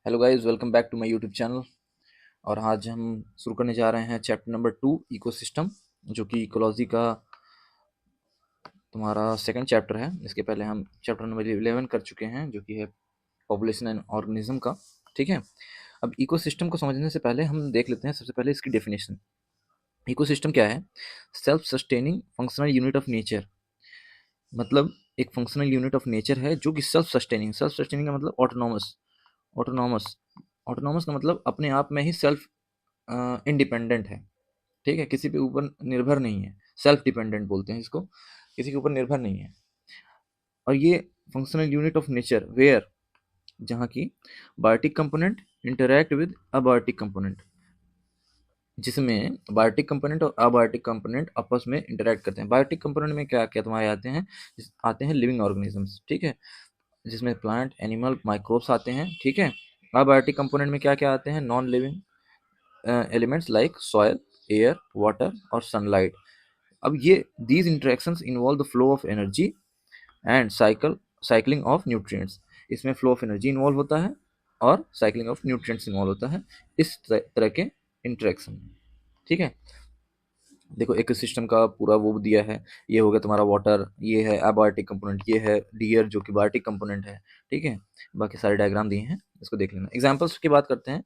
Hello guys, welcome back to my YouTube channel. और आज हम शुरू करने जा रहे हैं चैप्टर नंबर 2 इकोसिस्टम, जो कि इकोलॉजी का तुम्हारा सेकंड चैप्टर है। इसके पहले हम चैप्टर नंबर 11 कर चुके हैं, जो कि है पॉपुलेशन एंड ऑर्गेनिज्म का। ठीक है। अब इकोसिस्टम को समझने से पहले हम देख लेते हैं सबसे पहले इसकी डेफिनेशन। इकोसिस्टम क्या है? Self sustaining functional unit of nature. मतलब एक फंक्शनल यूनिट ऑफ नेचर है जो कि सेल्फ सस्टेनिंग का मतलब ऑटोनॉमस। ऑटोनॉमस ऑटोनॉमस का मतलब अपने आप में ही सेल्फ इंडिपेंडेंट है। ठीक है, किसी पे ऊपर निर्भर नहीं है। सेल्फ डिपेंडेंट बोलते हैं इसको, किसी के ऊपर निर्भर नहीं है। और ये functional unit of nature where, जहाँ की biotic component interact with abiotic component, जिसमें बायोटिक कंपोनेंट और अबायोटिक कंपोनेंट आपस में इंटरैक्ट करते हैं। बायोटिक कंपोनेंट में क्या क्या तुम्हारे आते हैं? आते हैं लिविंग ऑर्गेनिजम्स। ठीक है, जिसमें प्लांट, एनिमल, माइक्रोब्स आते हैं। ठीक है। अबायोटिक कंपोनेंट में क्या क्या आते हैं? Non living elements like soil, air, water और सनलाइट। अब ये these interactions involve the flow of energy and cycling of nutrients. इसमें फ्लो ऑफ एनर्जी इन्वॉल्व होता है और साइक्लिंग ऑफ न्यूट्रिएंट्स इन्वॉल्व होता है इस तरह के इंटरेक्शन में। ठीक है। देखो, एक सिस्टम का पूरा वो दिया है। ये हो गया तुम्हारा वाटर, ये है अबायोटिक कंपोनेंट, ये है डियर जो कि बायोटिक कंपोनेंट है। ठीक है। बाकी सारे डायग्राम दिए हैं, इसको देख लेना। एग्जांपल्स की बात करते हैं।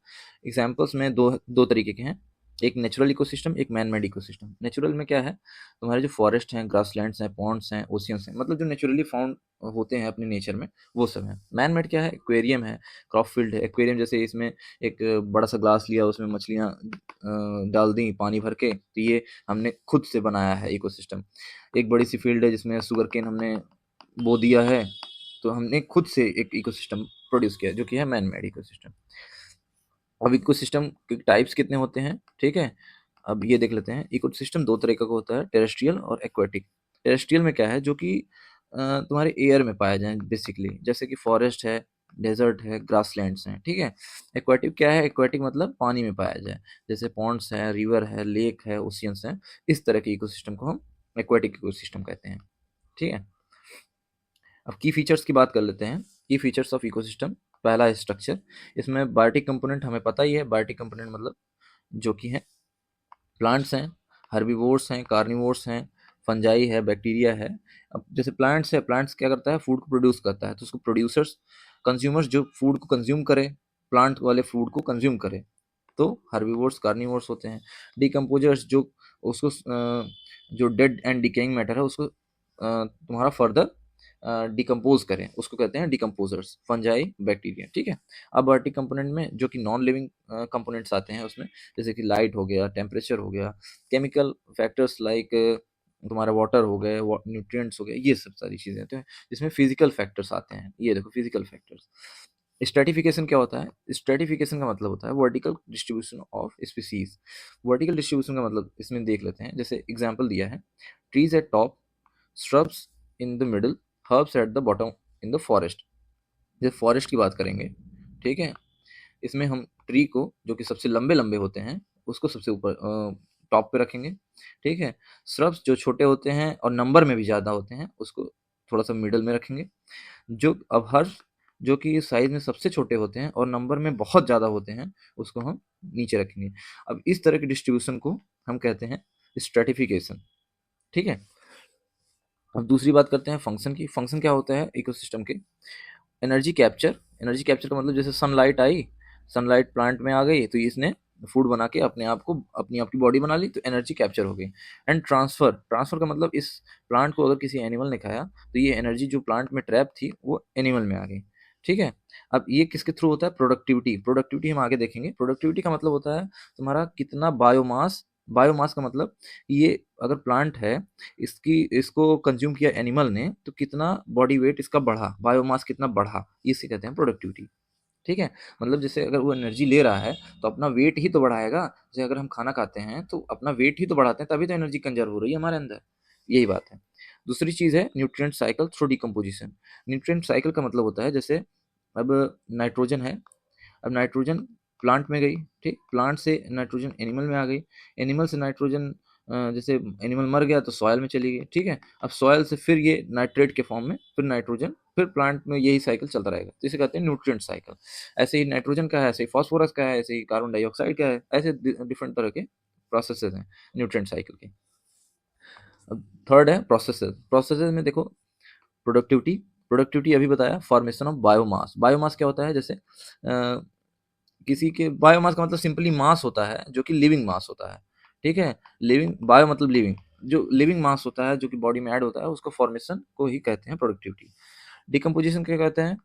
एग्जांपल्स में दो दो तरीके के हैं। एक नेचुरल इकोसिस्टम, एक मैन मेड इकोसिस्टम। नेचुरल में क्या है? तुम्हारे जो फॉरेस्ट हैं, ग्रासलैंड्स हैं, पॉन्ड्स हैं, ओशियंस हैं, मतलब जो नेचुरली फाउंड होते हैं अपने नेचर में, वो सब है। मैन मेड क्या है? एक्वेरियम है, क्रॉप फील्ड है। एक्वेरियम जैसे इसमें एक बड़ा सा ग्लास लिया, उसमें मछलियाँ डाल दी पानी भर के, तो ये हमने खुद से बनाया है इकोसिस्टम। एक बड़ी सी फील्ड है जिसमें शुगर केन हमने बो दिया है, तो हमने खुद से एक इकोसिस्टम प्रोड्यूस किया, जो कि है मैन मेड इकोसिस्टम। अब इकोसिस्टम के टाइप्स कितने होते हैं? ठीक है। अब ये देख लेते हैं। इकोसिस्टम दो तरह का होता है, टेरेस्ट्रियल और एक्वेटिक। टेरेस्ट्रियल में क्या है? जो कि तुम्हारे एयर में पाया जाए बेसिकली, जैसे कि फॉरेस्ट है, डेजर्ट है, ग्रासलैंड्स हैं। ठीक है। एक्वेटिक क्या है? एक्वेटिक मतलब पानी में पाया जाए, जैसे पॉन्ड्स है, रिवर है, लेक है, ओशियंस है। इस तरह के इकोसिस्टम को हम एक्वेटिक इकोसिस्टम कहते हैं। ठीक है। अब की फीचर्स की बात कर लेते हैं। की फीचर्स ऑफ इकोसिस्टम। पहला है स्ट्रक्चर। इसमें बायोटिक कंपोनेंट हमें पता ही है। बायोटिक कंपोनेंट मतलब जो कि है प्लांट्स हैं, हर्बीवोर्स हैं, कार्निवोर्स हैं, फंजाई है, बैक्टीरिया है। अब जैसे प्लांट्स है, प्लांट्स क्या करता है? फूड को प्रोड्यूस करता है, तो उसको प्रोड्यूसर्स, कंज्यूमर्स जो फूड को कंज्यूम करे, प्लांट वाले फूड को कंज्यूम करे, तो हर्बीवोर्स, कार्निवोर्स होते हैं। डिकम्पोजर्स जो उसको जो डेड एंड डिकेइंग मैटर है उसको तुम्हारा फर्दर डिकम्पोज करें, उसको कहते हैं डिकम्पोजर्स, फंजाई, बैक्टीरिया। ठीक है। अब बायोटिक कंपोनेंट में जो कि नॉन लिविंग कंपोनेंट्स आते हैं उसमें, जैसे कि लाइट हो गया, टेम्परेचर हो गया, केमिकल फैक्टर्स लाइक तुम्हारा वाटर हो गए, न्यूट्रिएंट्स हो गए, ये सब सारी चीज़ें होती हैं। जिसमें फिजिकल फैक्टर्स आते हैं। ये देखो फिजिकल फैक्टर्स। स्ट्रेटिफिकेशन क्या होता है? स्ट्रेटिफिकेशन का मतलब होता है vertical distribution of species. Vertical distribution का मतलब इसमें देख लेते हैं। जैसे एग्जांपल दिया है, trees eight top, shrubs in the middle, herbs at the bottom in the forest. जैसे फॉरेस्ट की बात करेंगे, ठीक है, इसमें हम ट्री को, जो कि सबसे लंबे लंबे होते हैं, उसको सबसे ऊपर टॉप पे रखेंगे। ठीक है। श्रब्स जो छोटे होते हैं और नंबर में भी ज़्यादा होते हैं, उसको थोड़ा सा मिडल में रखेंगे। जो अब हर्ब्स जो कि साइज में सबसे छोटे होते हैं और नंबर में बहुत ज़्यादा होते हैं, उसको हम नीचे रखेंगे। अब इस तरह के डिस्ट्रीब्यूशन को हम कहते हैं स्ट्रेटिफिकेशन। ठीक है। अब दूसरी बात करते हैं फंक्शन की। फंक्शन क्या होता है इकोसिस्टम के? Energy capture. एनर्जी कैप्चर का मतलब जैसे सनलाइट आई, सनलाइट प्लांट में आ गई, तो इसने फूड बना के अपने आप को, अपनी आपकी बॉडी बना ली, तो एनर्जी कैप्चर हो गई। And transfer. ट्रांसफर का मतलब इस प्लांट को अगर किसी एनिमल ने खाया, तो ये एनर्जी जो प्लांट में ट्रैप थी वो एनिमल में आ गई। ठीक है। अब ये किसके थ्रू होता है? प्रोडक्टिविटी। प्रोडक्टिविटी हम आगे देखेंगे। प्रोडक्टिविटी का मतलब होता है तुम्हारा कितना बायोमास। बायोमास का मतलब ये अगर प्लांट है, इसकी इसको कंज्यूम किया एनिमल ने, तो कितना बॉडी वेट इसका बढ़ा, बायोमास कितना बढ़ा, इसे कहते हैं प्रोडक्टिविटी। ठीक है। मतलब जैसे अगर वो एनर्जी ले रहा है, तो अपना वेट ही तो बढ़ाएगा। जैसे अगर हम खाना खाते हैं तो अपना वेट ही तो बढ़ाते हैं, तभी तो एनर्जी कंजर्व हो रही है हमारे अंदर। यही बात है। दूसरी चीज़ है nutrient cycle through decomposition. Nutrient cycle का मतलब होता है, जैसे अब नाइट्रोजन है, अब नाइट्रोजन प्लांट में गई, ठीक, प्लांट से नाइट्रोजन एनिमल में आ गई, एनिमल से नाइट्रोजन जैसे एनिमल मर गया तो सॉयल में चली गई, ठीक है। अब सॉयल से फिर ये नाइट्रेट के फॉर्म में, फिर नाइट्रोजन, फिर प्लांट में यही साइकिल चलता रहेगा, तो इसे कहते हैं न्यूट्रिएंट साइकिल। ऐसे ही नाइट्रोजन का है, ऐसे ही फास्फोरस का है, ऐसे ही कार्बन डाइऑक्साइड का है, ऐसे डिफरेंट तरह के प्रोसेसेस हैं न्यूट्रिएंट साइकिल के। अब थर्ड है प्रोसेसेस। प्रोसेसेस में देखो, प्रोडक्टिविटी। प्रोडक्टिविटी अभी बताया, फॉर्मेशन ऑफ बायोमास। बायोमास क्या होता है, जैसे किसी के, बायोमास का मतलब सिंपली मास होता है जो कि लिविंग मास होता है, ठीक है। लिविंग, बायो मतलब लिविंग, जो लिविंग मास होता है जो कि बॉडी में ऐड होता है, उसको फॉर्मेशन को ही कहते हैं प्रोडक्टिविटी। डिकम्पोजिशन क्या कहते हैं,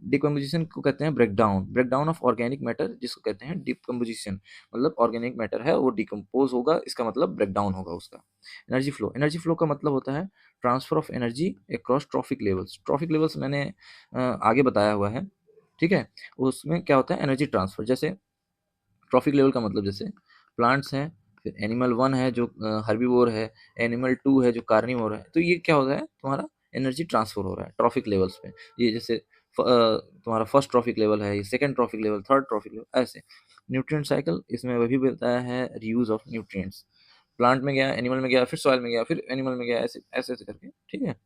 डिकम्पोजिशन को कहते हैं breakdown, breakdown of organic matter, जिसको कहते हैं डिकम्पोजिशन। मतलब ऑर्गेनिक मैटर है वो डिकम्पोज होगा, इसका मतलब ब्रेकडाउन होगा उसका। एनर्जी फ्लो, एनर्जी फ्लो का मतलब होता है transfer of energy across trophic levels. Trophic levels मैंने आगे बताया हुआ है, ठीक है। उसमें क्या होता है, एनर्जी ट्रांसफर। जैसे ट्रॉफिक लेवल का मतलब, जैसे प्लांट्स हैं, फिर एनिमल वन है जो हर्बीवोर है, एनिमल टू है जो कार्निवोर है, तो ये क्या होता है, तुम्हारा एनर्जी ट्रांसफर हो रहा है ट्रॉफिक लेवल्स पे। ये जैसे तुम्हारा फर्स्ट ट्रॉफिक लेवल है, ये second trophic level, third trophic level, ऐसे। न्यूट्रिएंट साइकिल, इसमें वही बताया है रीयूज ऑफ न्यूट्रिएंट्स। प्लांट में गया, एनिमल में गया, फिर सॉइल में गया, फिर एनिमल में गया, ऐसे ऐसे ऐसे करके, ठीक है।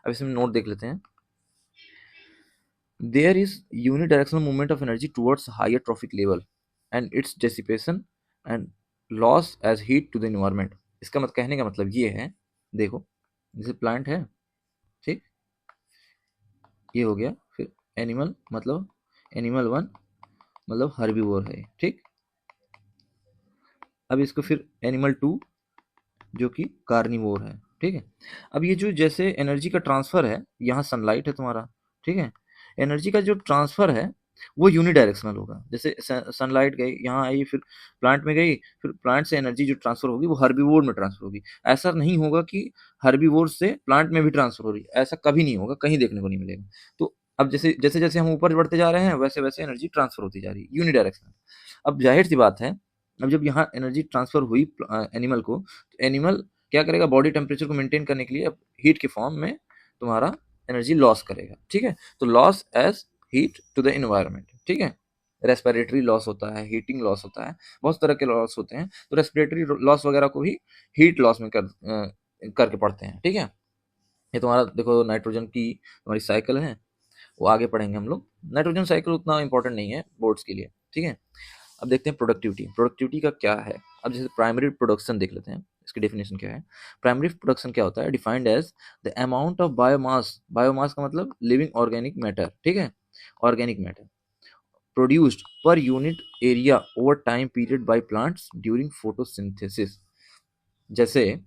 अब इसमें नोट देख लेते हैं। There is unidirectional movement of energy towards higher trophic level and its dissipation and loss as heat to the environment। इसका मत कहने का मतलब ये है, देखो जैसे प्लांट है, ठीक, ये हो गया, फिर एनिमल मतलब एनिमल वन मतलब हर्बीवोर है, ठीक। अब इसको फिर एनिमल टू जो कि कार्निवोर है, ठीक है। अब ये जो जैसे एनर्जी का ट्रांसफर है, यहाँ सनलाइट है तुम्हारा, ठीक है। एनर्जी का जो ट्रांसफर है वो यूनिडायरेक्शनल होगा। जैसे सनलाइट गई, यहाँ आई, फिर प्लांट में गई, फिर प्लांट से एनर्जी जो ट्रांसफर होगी वो हर्बीवोर में ट्रांसफर होगी। ऐसा नहीं होगा कि हर्बीवोर से प्लांट में भी ट्रांसफर हो रही है, ऐसा कभी नहीं होगा, कहीं देखने को नहीं मिलेगा। तो अब जैसे जैसे जैसे हम ऊपर बढ़ते जा रहे हैं, वैसे वैसे एनर्जी ट्रांसफर होती जा रही है यूनिडायरेक्शनल। अब जाहिर सी बात है, अब जब यहाँ एनर्जी ट्रांसफर हुई एनिमल को, तो एनिमल क्या करेगा, बॉडी टेम्परेचर को मेंटेन करने के लिए अब हीट के फॉर्म में तुम्हारा एनर्जी लॉस करेगा, ठीक है। तो loss as heat to the environment, ठीक है। रेस्पिरेटरी लॉस होता है, हीटिंग लॉस होता है, बहुत तरह के लॉस होते हैं। तो रेस्पिरेटरी लॉस वगैरह को भी हीट लॉस में करके पढ़ते हैं, ठीक है। ये तुम्हारा देखो नाइट्रोजन की तुम्हारी साइकिल है, वो आगे पढ़ेंगे हम लोग। नाइट्रोजन साइकिल उतना इंपॉर्टेंट नहीं है बोर्ड्स के लिए, ठीक है। अब देखते हैं प्रोडक्टिविटी। प्रोडक्टिविटी का क्या है, अब जैसे प्राइमरी प्रोडक्शन देख लेते हैं, इसकी डेफिनेशन क्या है। प्राइमरी प्रोडक्शन क्या होता है, defined as the amount of biomass. Biomass का मतलब लिविंग ऑर्गेनिक मैटर, ठीक है, organic matter produced per unit area over time period by plants during photosynthesis. जैसे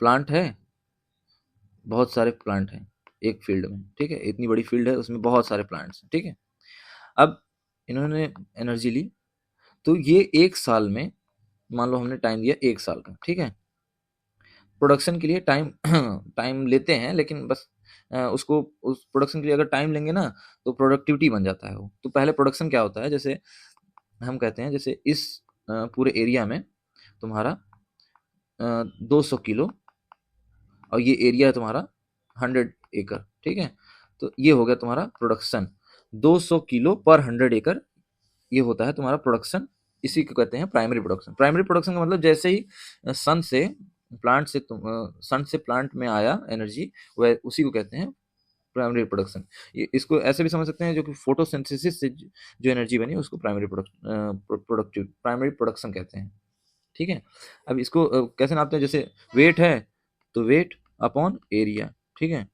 प्लांट है, बहुत सारे प्लांट हैं एक फील्ड में, ठीक है, इतनी बड़ी फील्ड है, उसमें बहुत सारे प्लांट्स हैं, ठीक है। अब इन्होंने एनर्जी ली, तो ये एक साल में, मान लो हमने टाइम दिया एक साल का, ठीक है। प्रोडक्शन के लिए टाइम टाइम लेते हैं, लेकिन बस उसको, उस प्रोडक्शन के लिए अगर टाइम लेंगे ना, तो प्रोडक्टिविटी बन जाता है वो। तो पहले प्रोडक्शन क्या होता है, जैसे हम कहते हैं, जैसे इस पूरे एरिया में तुम्हारा 200 किलो, और ये एरिया है तुम्हारा 100 एकड़, ठीक है। तो ये हो गया तुम्हारा प्रोडक्शन, 200 किलो पर 100 एकड़, ये होता है तुम्हारा प्रोडक्शन। इसी को कहते हैं प्राइमरी प्रोडक्शन। प्राइमरी प्रोडक्शन का मतलब जैसे ही सन से प्लांट से तुम सन से प्लांट में आया एनर्जी, वह उसी को कहते हैं प्राइमरी प्रोडक्शन। इसको ऐसे भी समझ सकते हैं, जो कि फोटोसिंथेसिस से जो एनर्जी बनी उसको प्राइमरी प्रोडक्शन कहते हैं, ठीक है। अब इसको कैसे नापते हैं, जैसे वेट है तो वेट अपॉन एरिया, ठीक है।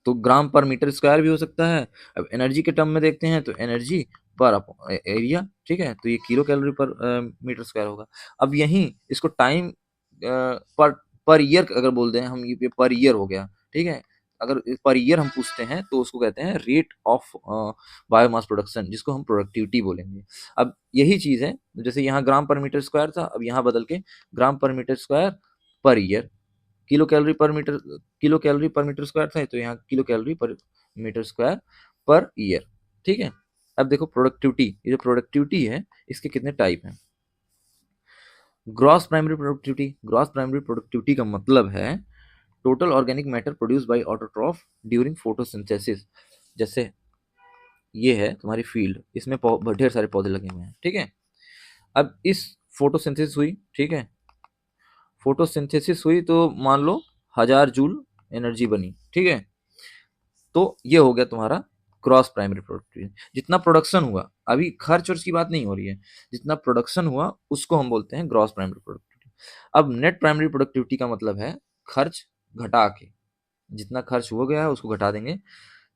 तो ग्राम पर मीटर स्क्वायर भी हो सकता है। अब एनर्जी के टर्म में देखते हैं तो एनर्जी पर एरिया, ठीक है, तो ये kilo calorie per metre square होगा। अब यहीं इसको टाइम पर पर ईयर अगर बोल दें हम, ये पर ईयर हो गया, ठीक है। अगर पर ईयर हम पूछते हैं तो उसको कहते हैं रेट ऑफ बायोमास प्रोडक्शन, जिसको हम प्रोडक्टिविटी बोलेंगे। अब यही चीज़ है, जैसे यहाँ ग्राम पर मीटर स्क्वायर था, अब यहाँ बदल के gram per metre square per year, kilo calorie per metre, kilo calorie per metre square था, तो यहाँ kilo calorie per metre square per year, ठीक है। अब देखो प्रोडक्टिविटी, ये जो प्रोडक्टिविटी है इसके कितने टाइप हैं। Gross primary productivity, gross primary productivity का मतलब है total organic matter produce by autotroph during photosynthesis. जैसे ये है तुम्हारी फील्ड, इसमें ढेर सारे पौधे लगे हुए हैं, ठीक है। अब इस फोटोसिंथेसिस हुई, ठीक है, फोटोसिंथेसिस हुई तो मान लो 1000 जूल एनर्जी बनी, ठीक है। तो ये हो गया तुम्हारा ग्रॉस प्राइमरी प्रोडक्टिविटी। जितना प्रोडक्शन हुआ, अभी खर्च वर्च की बात नहीं हो रही है, जितना प्रोडक्शन हुआ उसको हम बोलते हैं ग्रॉस प्राइमरी प्रोडक्टिविटी। अब नेट प्राइमरी प्रोडक्टिविटी का मतलब है खर्च घटा के, जितना खर्च हो गया है उसको घटा देंगे।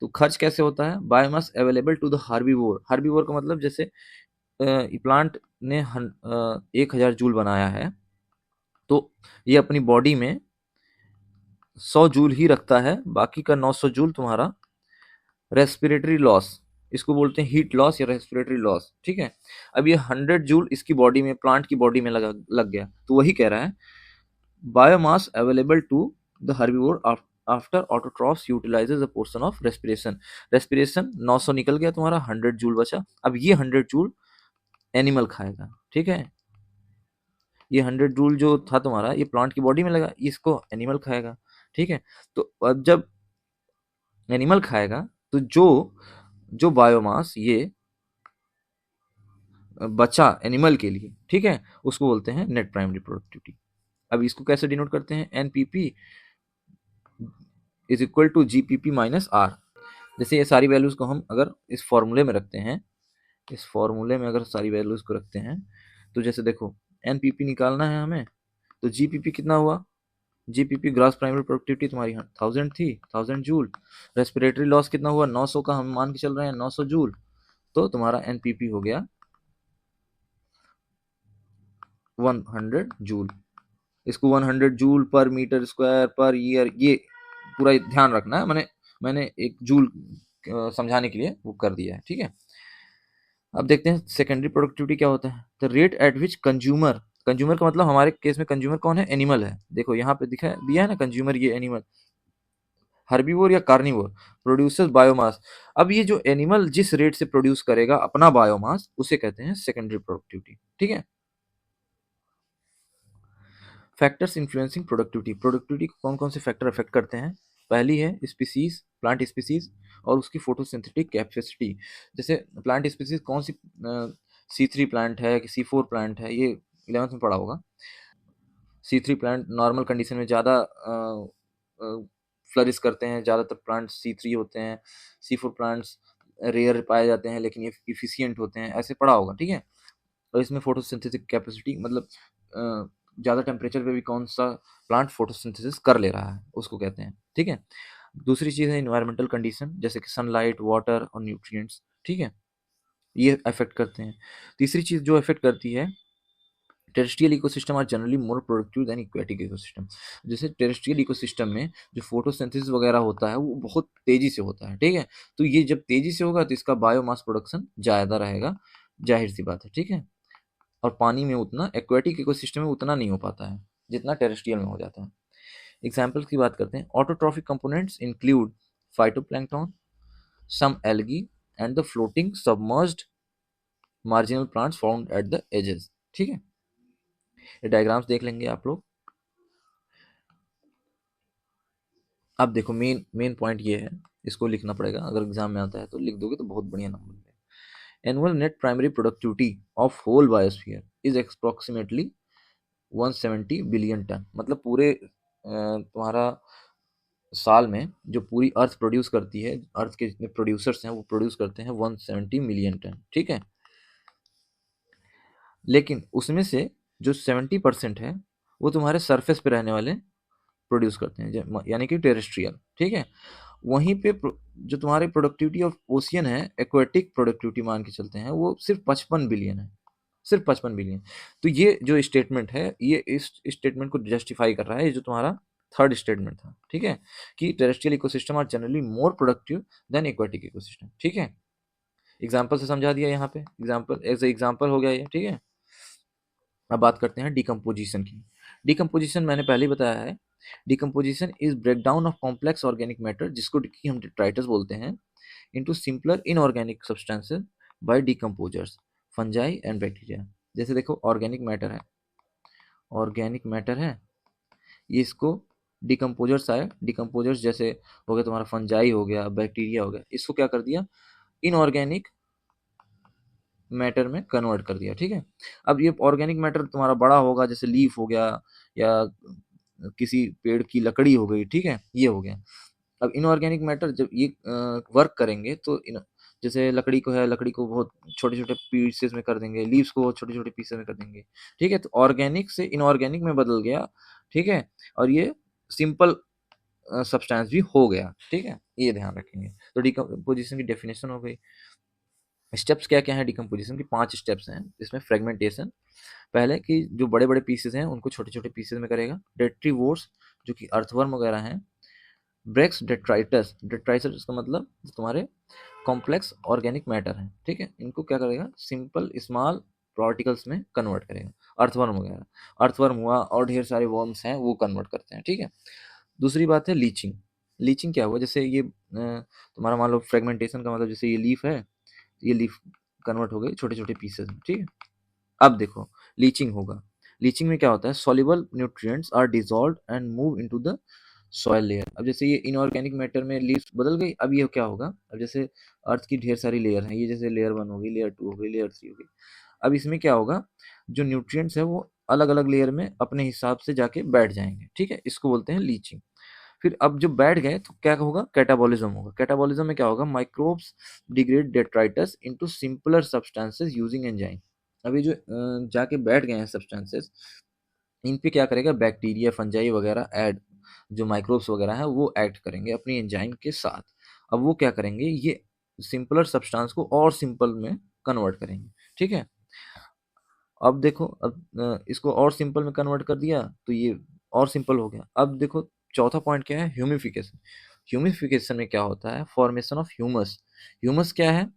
तो खर्च कैसे होता है? Biomass available to the herbivore. Herbivore का मतलब जैसे प्लांट ने 1000 जूल बनाया है, तो ये अपनी बॉडी में 100 जूल ही रखता है, बाकी का 900 जूल तुम्हारा रेस्पिरेटरी लॉस, इसको बोलते हैं हीट लॉस या रेस्पिरेटरी लॉस, ठीक है। अब ये 100 जूल इसकी बॉडी में, प्लांट की बॉडी में लग गया, तो वही कह रहा है biomass available to the herbivore after autotrophs utilises a portion of respiration. Respiration 900 निकल गया तुम्हारा, 100 जूल बचा। अब ये 100 जूल एनिमल खाएगा, ठीक है। ये 100 जूल जो था तुम्हारा, ये प्लांट की बॉडी में लगा, इसको एनिमल खाएगा, ठीक है। तो अब जब एनिमल खाएगा तो जो जो बायोमास ये बचा एनिमल के लिए, ठीक है, उसको बोलते हैं नेट प्राइमरी प्रोडक्टिविटी। अब इसको कैसे डिनोट करते हैं? NPP is equal to GPP minus R. जैसे ये सारी वैल्यूज को हम अगर इस फॉर्मूले में रखते हैं, इस फॉर्मूले में अगर सारी वैल्यूज को रखते हैं, तो जैसे देखो एनपीपी निकालना है हमें, तो जीपीपी कितना हुआ? जीपीपी ग्रॉस प्राइमरी प्रोडक्टिविटी तुम्हारी 1000 थी, 1000 जूल। रेस्पिरेटरी लॉस कितना हुआ? 900 का हम मान के चल रहे हैं, 900 जूल। तो तुम्हारा एनपीपी हो गया 100 जूल। इसको 100 जूल पर मीटर स्क्वायर पर ईयर, ये पूरा ध्यान रखना है। मैंने एक जूल समझाने के लिए वो कर दिया है, ठीक है। अब देखते हैं सेकेंडरी प्रोडक्टिविटी क्या होता है। The rate at which consumer, consumer का मतलब हमारे केस में कंज्यूमर कौन है? एनिमल है। देखो यहाँ पे दिखा दिया है ना कंज्यूमर, ये एनिमल, हर्बीवोर या कार्निवोर, प्रोड्यूसर्स बायोमास। अब ये जो एनिमल जिस रेट से प्रोड्यूस करेगा अपना बायोमास, उसे कहते हैं सेकेंडरी प्रोडक्टिविटी, ठीक है। फैक्टर्स इन्फ्लुएंसिंग प्रोडक्टिविटी, प्रोडक्टिविटी को कौन कौन से फैक्टर अफेक्ट करते हैं? पहली है स्पीसीज, प्लांट स्पीसीज और उसकी फोटोसिंथेटिक कैपेसिटी। जैसे प्लांट स्पीसीज कौन सी, C3 प्लांट है कि C4 प्लांट है, ये 11th में पढ़ा होगा। C3 प्लांट नॉर्मल कंडीशन में ज़्यादा फ्लरिश करते हैं, ज़्यादातर प्लांट C3 होते हैं। C4 प्लांट्स रेयर पाए जाते हैं लेकिन ये इफिशियंट होते हैं, ऐसे पढ़ा होगा, ठीक है। और इसमें फोटोसिंथेटिक कैपेसिटी मतलब ज़्यादा टेम्परेचर पे भी कौन सा प्लांट फोटोसिंथेसिस कर ले रहा है उसको कहते हैं, ठीक है। दूसरी चीज़ है इन्वायरमेंटल कंडीशन, जैसे कि सनलाइट, वाटर और न्यूट्रिएंट्स, ठीक है, ये अफेक्ट करते हैं। तीसरी चीज़ जो अफेक्ट करती है, terrestrial ecosystem are generally more productive than aquatic ecosystem. जैसे टेरेस्ट्रियल इकोसिस्टम में जो फोटोसिंथेसिस वगैरह होता है वो बहुत तेजी से होता है, ठीक है। तो ये जब तेजी से होगा तो इसका बायोमास प्रोडक्शन ज़्यादा रहेगा, जाहिर सी बात है, ठीक है। और पानी में उतना, एक्वेटिक इकोसिस्टम में उतना नहीं हो पाता है जितना टेरेस्ट्रियल में हो जाता है। एग्जाम्पल्स की बात करते हैं। Autotrophic components include phytoplankton, some algae and the floating submerged marginal plants found at the edges, ठीक है। ये डायग्राम्स देख लेंगे आप लोग। अब देखो मेन मेन पॉइंट ये है, इसको लिखना पड़ेगा, अगर एग्जाम में आता है तो लिख दोगे तो बहुत बढ़िया नंबर मिलेगा। Annual net primary productivity of whole biosphere is approximately 170 billion ton. मतलब पूरे तुम्हारा साल में जो पूरी अर्थ प्रोड्यूस करती है, अर्थ के जितने प्रोड्यूसर्स हैं वो प्रोड्यूस करते हैं 170 मिलियन टन, ठीक है। लेकिन उसमें से जो 70% है वो तुम्हारे सरफेस पे रहने वाले प्रोड्यूस करते हैं, यानी कि टेरेस्ट्रियल, ठीक है। वहीं पे जो तुम्हारी प्रोडक्टिविटी ऑफ ओशियन है, एक्वेटिक प्रोडक्टिविटी मान के चलते हैं, वो सिर्फ 55 बिलियन है, सिर्फ 55 बिलियन। तो ये जो स्टेटमेंट है, ये इस स्टेटमेंट को जस्टिफाई कर रहा है, ये जो तुम्हारा थर्ड स्टेटमेंट था, ठीक है, कि terrestrial ecosystem are generally more productive than aquatic ecosystem, ठीक है। एग्जाम्पल से समझा दिया यहाँ पे, एग्जाम्पल एज एग्जाम्पल हो गया ये, ठीक है। अब बात करते हैं डिकम्पोजिशन की। डिकम्पोजिशन मैंने पहले ही बताया है, decomposition is breakdown of complex organic matter, जिसको कि हम डिट्राइटस बोलते हैं, into simpler inorganic substances bye decomposers, fungi and bacteria. जैसे देखो ऑर्गेनिक मैटर है, ऑर्गेनिक मैटर है, ये इसको डिकम्पोजर्स आए, डिकम्पोजर्स जैसे हो गया तुम्हारा फंजाई हो गया, बैक्टीरिया हो गया, इसको क्या कर दिया, इनऑर्गेनिक मैटर में कन्वर्ट कर दिया, ठीक है। अब ये ऑर्गेनिक मैटर तुम्हारा बड़ा होगा, जैसे लीफ हो गया या किसी पेड़ की लकड़ी हो गई, ठीक है, ये हो गया। अब इनऑर्गेनिक मैटर जब ये वर्क करेंगे तो जैसे लकड़ी को है, लकड़ी को बहुत छोटे छोटे पीसेस में कर देंगे, लीव्स को छोटे छोटे पीसेस में कर देंगे, ठीक है। तो ऑर्गेनिक से इनऑर्गेनिक में बदल गया, ठीक है, और ये सिंपल सब्सटेंस भी हो गया, ठीक है, ये ध्यान रखेंगे। तो डिकम्पोजिशन की डेफिनेशन हो गई। स्टेप्स क्या क्या है डिकम्पोजिशन की? 5 स्टेप्स हैं इसमें। फ्रेगमेंटेशन, पहले कि जो बड़े बड़े पीसेस हैं उनको छोटे छोटे पीसेस में करेगा। डेट्रीवोर्स, जो कि अर्थवर्म वगैरह हैं। ब्रेक्स डेट्राइटस, डेट्राइटस का मतलब जो तुम्हारे कॉम्प्लेक्स ऑर्गेनिक मैटर है, ठीक है, इनको क्या करेगा? सिंपल स्मॉल पार्टिकल्स में कन्वर्ट करेगा। अर्थवर्म वगैरह, अर्थवर्म हुआ और ढेर सारे वर्म्स हैं वो कन्वर्ट करते हैं, ठीक है। दूसरी बात है लीचिंग। लीचिंग क्या हुआ? जैसे ये तुम्हारा मान लो फ्रेगमेंटेशन का मतलब, जैसे ये लीफ है, ये लीफ कन्वर्ट हो गई छोटे छोटे पीसेस में, ठीक है। अब देखो लीचिंग होगा। लीचिंग में क्या होता है? Soluble nutrients are dissolved and move into the soil layer. अब जैसे ये इनऑर्गेनिक मैटर में लीव्स बदल गई, अब ये क्या होगा? अब जैसे अर्थ की ढेर सारी लेयर हैं, ये जैसे लेयर 1 हो गई, लेयर 2 हो गई, लेयर 3 हो गई। अब इसमें क्या होगा? जो न्यूट्रिएंट्स है वो अलग अलग लेयर में अपने हिसाब से जाके बैठ जाएंगे, ठीक है, इसको बोलते हैं लीचिंग। फिर अब जब बैठ गए तो क्या होगा? कैटाबॉलिज्म होगा। कैटाबॉलिज्म में क्या होगा? Microbes degrade detritus into simpler substances using enzyme. अब ये जो जाके बैठ गए हैं सब्सटेंसेस, इन पे क्या करेगा? बैक्टीरिया, फंजाई वगैरह ऐड, जो माइक्रोब्स वगैरह हैं वो एक्ट करेंगे अपनी एंजाइम के साथ। अब वो क्या करेंगे? ये सिंपलर सब्सटेंस को और सिंपल में कन्वर्ट करेंगे, ठीक है। अब देखो, अब इसको और सिंपल में कन्वर्ट कर दिया तो ये और सिंपल हो गया। अब देखो चौथा पॉइंट क्या है? ह्यूमिफिकेशन। ह्यूमिफिकेशन में क्या होता है? Formation of humus. ह्यूमस क्या है?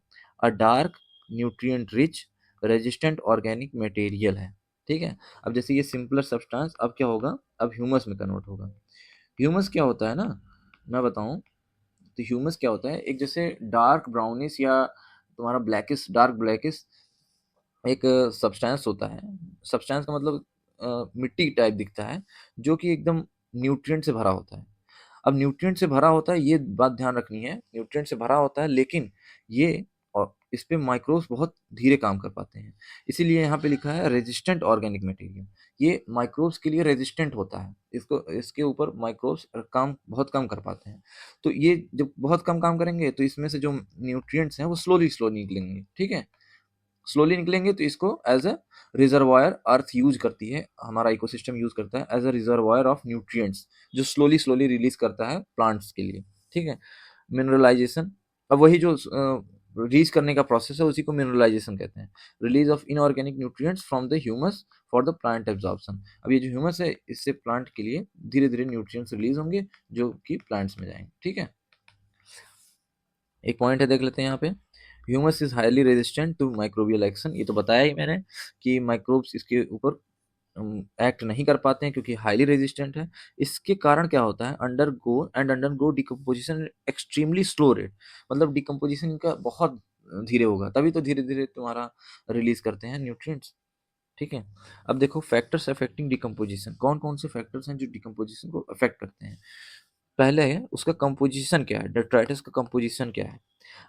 अ dark, nutrient rich, resistant organic material है, ठीक है। अब जैसे ये सिंपलर सब्सटेंस अब क्या होगा? अब ह्यूमस में कन्वर्ट होगा। ह्यूमस क्या होता है ना, मैं बताऊं तो ह्यूमस क्या होता है? एक जैसे डार्क ब्राउनिश या तुम्हारा ब्लैकिश, डार्क ब्लैकिश एक सब्सटेंस होता है। सब्सटेंस का मतलब मिट्टी टाइप दिखता है, जो कि एकदम न्यूट्रिएंट से भरा होता है। अब न्यूट्रिएंट से भरा होता है, ये बात ध्यान रखनी है, न्यूट्रिएंट से भरा होता है, लेकिन ये और इस पे माइक्रोब्स बहुत धीरे काम कर पाते हैं। इसीलिए यहाँ पे लिखा है रेजिस्टेंट ऑर्गेनिक मटेरियल। ये माइक्रोब्स के लिए रेजिस्टेंट होता है, इसको इसके ऊपर माइक्रोब्स काम बहुत कम कर पाते हैं। तो ये जब बहुत कम काम करेंगे तो इसमें से जो न्यूट्रिएंट्स हैं वो स्लोली स्लो निकलेंगे, ठीक है। स्लोली निकलेंगे तो इसको as a reservoir earth use करती है, हमारा इकोसिस्टम यूज करता है as a reservoir of nutrients, जो स्लोली स्लोली रिलीज करता है प्लांट्स के लिए, ठीक है। मिनरलाइजेशन, अब वही जो रीच करने का प्रोसेस है उसी को मिनरलाइजेशन कहते हैं। Release of inorganic nutrients from the humus for the plant absorption. अब ये जो ह्यूमस है इससे प्लांट के लिए धीरे धीरे न्यूट्रिएंट्स रिलीज होंगे जो कि प्लांट्स में जाएंगे, ठीक है। एक पॉइंट है, देख लेते हैं यहाँ पे। Humus is highly resistant to microbial action. ये तो बताया ही मैंने कि माइक्रोब्स इसके ऊपर एक्ट नहीं कर पाते हैं क्योंकि हाईली रेजिस्टेंट है। इसके कारण क्या होता है? Undergo decomposition extremely slow rate, मतलब डिकम्पोजिशन का बहुत धीरे होगा, तभी तो धीरे धीरे तुम्हारा रिलीज करते हैं न्यूट्रिएंट्स, ठीक है। अब देखो फैक्टर्स अफेक्टिंग डिकम्पोजिशन, कौन कौन से फैक्टर्स हैं जो डिकम्पोजिशन को अफेक्ट करते हैं। पहले है उसका कंपोजिशन क्या है, डेट्राइटस का कंपोजिशन क्या है।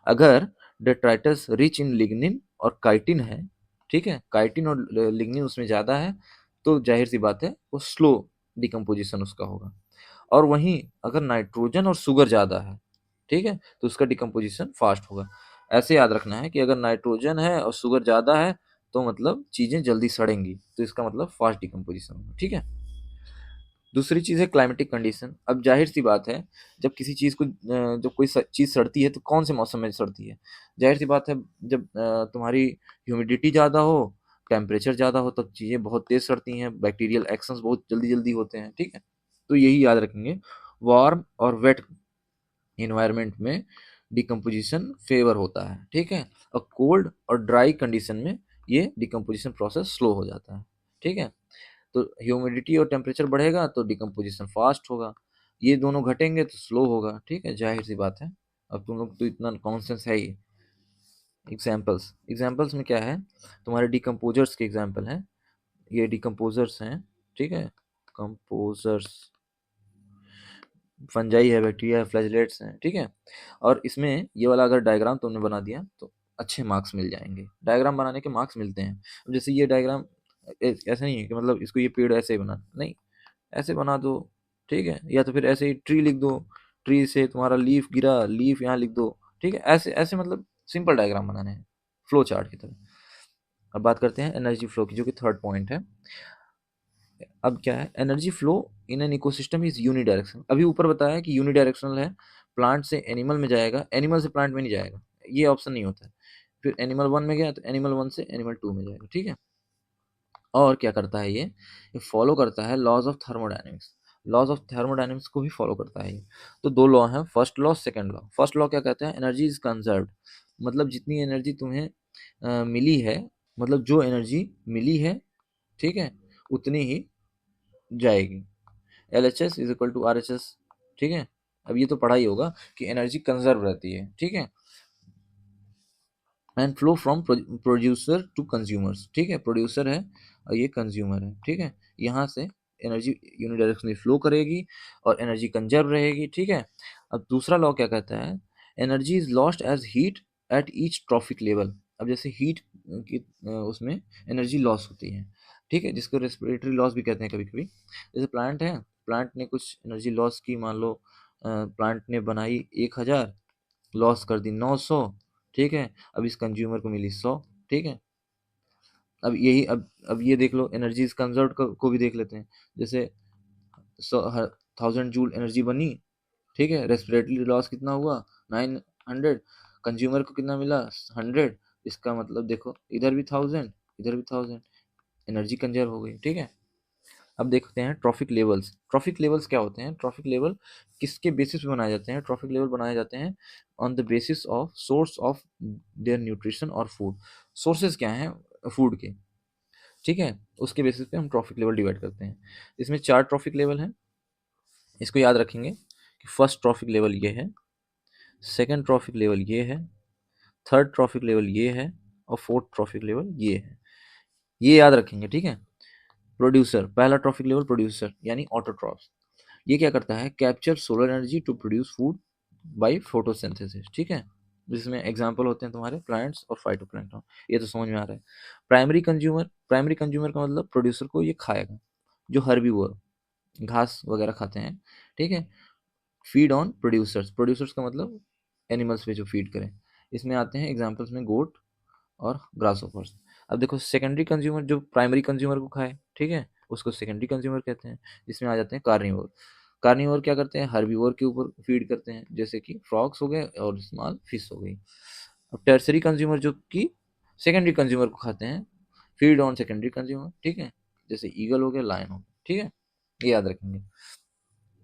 अगर डेट्राइटस रिच इन लिग्निन और काइटिन है, ठीक है, काइटिन और लिग्निन उसमें ज़्यादा है, तो जाहिर सी बात है वो स्लो डिकम्पोजिशन उसका होगा। और वहीं अगर नाइट्रोजन और शुगर ज़्यादा है, ठीक है, तो उसका डिकम्पोजिशन फास्ट होगा। ऐसे याद रखना है कि अगर नाइट्रोजन है और शुगर ज़्यादा है तो मतलब चीज़ें जल्दी सड़ेंगी, तो इसका मतलब फास्ट डिकम्पोजिशन होगा, ठीक है। दूसरी चीज़ है क्लाइमेटिक कंडीशन। अब जाहिर सी बात है, जब किसी चीज़ को जब कोई चीज़ सड़ती है तो कौन से मौसम में सड़ती है? जाहिर सी बात है, जब तुम्हारी ह्यूमिडिटी ज़्यादा हो, टेम्परेचर ज़्यादा हो, तब चीज़ें बहुत तेज़ सड़ती हैं, बैक्टीरियल एक्शंस बहुत जल्दी जल्दी होते हैं, ठीक है। तो यही याद रखेंगे। वार्म और वेट इन्वायरमेंट में डिकम्पोजिशन फेवर होता है, ठीक है। और कोल्ड और ड्राई कंडीशन में ये डिकम्पोजिशन प्रोसेस स्लो हो जाता है, ठीक है। तो ह्यूमिडिटी और टेम्परेचर बढ़ेगा तो डिकम्पोजिशन फास्ट होगा, ये दोनों घटेंगे तो स्लो होगा, ठीक है, जाहिर सी बात है। अब तुम लोग तो इतना कॉन्सेंस है ही। एग्जाम्पल्स, एग्जाम्पल्स में क्या है? तुम्हारे डिकम्पोजर्स के एग्जाम्पल हैं, ये डिकम्पोजर्स हैं, ठीक है। कंपोजर्स, फंजाई है, बैक्टीरिया है, फ्लैजेलेट्स हैं, ठीक है। और इसमें ये वाला अगर डायग्राम तुमने बना दिया तो अच्छे मार्क्स मिल जाएंगे। डायग्राम बनाने के मार्क्स मिलते हैं। अब जैसे ये डायग्राम ऐसा नहीं है कि मतलब इसको ये पेड़ ऐसे ही बना, नहीं, ऐसे बना दो, ठीक है, या तो फिर ऐसे ही ट्री लिख दो, ट्री से तुम्हारा लीफ गिरा, लीफ यहाँ लिख दो, ठीक है, ऐसे ऐसे मतलब सिंपल डायग्राम बनाने हैं फ्लो चार्ट की तरह। अब बात करते हैं एनर्जी फ्लो की, जो कि थर्ड पॉइंट है। अब क्या है, energy flow in an ecosystem is unidirectional. अभी ऊपर बताया कि यूनिडायरेक्शनल है, प्लांट से एनिमल में जाएगा, एनिमल से प्लांट में नहीं जाएगा, ये ऑप्शन नहीं होता है। फिर एनिमल वन में गया तो एनिमल वन से एनिमल टू में जाएगा, ठीक है। और क्या करता है ये फॉलो करता है laws of thermodynamics. Laws of thermodynamics को भी फॉलो करता है ये। तो दो लॉ हैं, first law, second law. First law क्या कहता है, एनर्जी इज कंजर्व्ड, मतलब जितनी एनर्जी तुम्हें मिली है, मतलब जो एनर्जी मिली है, ठीक है, उतनी ही जाएगी। L H S is equal to R H S, ठीक है। अब ये तो पढ़ा ही होगा कि एनर्जी कंजर्व रहती है, ठीक है। And flow from producer to consumers, ठीक है, प्रोड्यूसर है और ये कंज्यूमर है, ठीक है। यहाँ से एनर्जी यूनिडायरेक्शनली फ्लो करेगी और एनर्जी कंजर्व रहेगी, ठीक है। अब दूसरा लॉ क्या कहता है, energy is lost as heat at each trophic level. अब जैसे हीट की उसमें एनर्जी लॉस होती है, ठीक है, जिसको रेस्पिरेटरी लॉस भी कहते हैं कभी कभी। जैसे प्लांट है, प्लांट ने कुछ एनर्जी लॉस की, मान लो प्लांट ने बनाई 1000, लॉस कर दी 900, ठीक है। अब इस कंज्यूमर को मिली 100, ठीक है। अब यही अब ये देख लो, एनर्जीज कंजर्व को भी देख लेते हैं। जैसे 1000 जूल एनर्जी बनी, ठीक है, रेस्पिरेटरी लॉस कितना हुआ, 900, कंज्यूमर को कितना मिला, 100। इसका मतलब देखो, इधर भी 1000, इधर भी 1000, एनर्जी कंजर्व हो गई, ठीक है। अब देखते हैं ट्रॉफिक लेवल्स। ट्रॉफिक लेवल्स क्या होते हैं, ट्रॉफिक लेवल किसके बेसिस पे बनाए जाते हैं, ट्रॉफिक लेवल बनाए जाते हैं on the basis of source of their nutrition और फूड। सोर्सेज क्या हैं फूड के, ठीक है, उसके बेसिस पे हम ट्रॉफिक लेवल डिवाइड करते हैं। इसमें 4 ट्रॉफिक लेवल हैं, इसको याद रखेंगे कि फर्स्ट ट्रॉफिक लेवल ये है, सेकेंड ट्रॉफिक लेवल ये है, थर्ड ट्रॉफिक लेवल ये है, और फोर्थ ट्रॉफिक लेवल ये है। ये याद रखेंगे, ठीक है। प्रोड्यूसर, पहला ट्रॉफिक लेवल प्रोड्यूसर यानी ऑटोट्रॉफ्स। ये क्या करता है, capture solar energy to produce food by photosynthesis, ठीक है। जिसमें एग्जांपल होते हैं तुम्हारे प्लांट्स और फाइटोप्लैंक्टन, ये तो समझ में आ रहा है। प्राइमरी कंज्यूमर, प्राइमरी कंज्यूमर का मतलब प्रोड्यूसर को ये खाएगा, जो हर्बीवोर, घास वगैरह खाते हैं, ठीक है। फीड ऑन प्रोड्यूसर्स, प्रोड्यूसर्स का मतलब एनिमल्स पे जो फीड करें। इसमें आते हैं एग्जाम्पल्स में गोट और ग्रास ऑफर्स। अब देखो सेकेंडरी कंज्यूमर जो प्राइमरी कंज्यूमर को खाए, ठीक है, उसको सेकेंडरी कंज्यूमर कहते हैं। इसमें आ जाते हैं कार्निवोर। कार्निवोर क्या करते हैं, हर्बीवोर के ऊपर फीड करते हैं, जैसे कि फ्रॉग्स हो गए और स्मॉल फिश हो गई। अब टर्सरी कंज्यूमर जो कि सेकेंडरी कंज्यूमर को खाते हैं, फीड ऑन सेकेंडरी कंज्यूमर, ठीक है, जैसे ईगल हो गया, लायन हो गया, ठीक है, ये याद रखेंगे।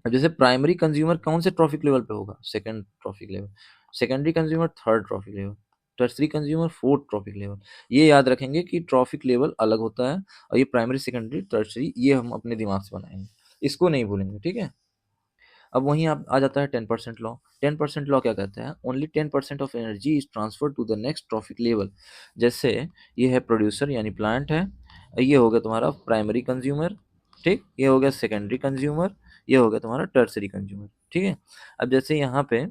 अब जैसे प्राइमरी कंज्यूमर कौन से ट्रॉफिक लेवल पे होगा, second trophic level, secondary consumer third trophic level, tertiary consumer fourth trophic level. ये याद रखेंगे कि ट्रॉफिक लेवल अलग होता है, और ये प्राइमरी सेकेंडरी टर्सरी ये हम अपने दिमाग से बनाएंगे, इसको नहीं भूलेंगे, ठीक है। अब वहीं आप आ जाता है 10% लॉ। 10% लॉ क्या कहता है, only 10% of energy is transfer to the next trophic level. जैसे ये है प्रोड्यूसर यानी प्लांट है, ये हो गया तुम्हारा प्राइमरी कंज्यूमर, ठीक, ये हो गया सेकेंडरी कंज्यूमर, ये हो गया तुम्हारा टर्सरी कंज्यूमर, ठीक है। अब जैसे यहाँ पे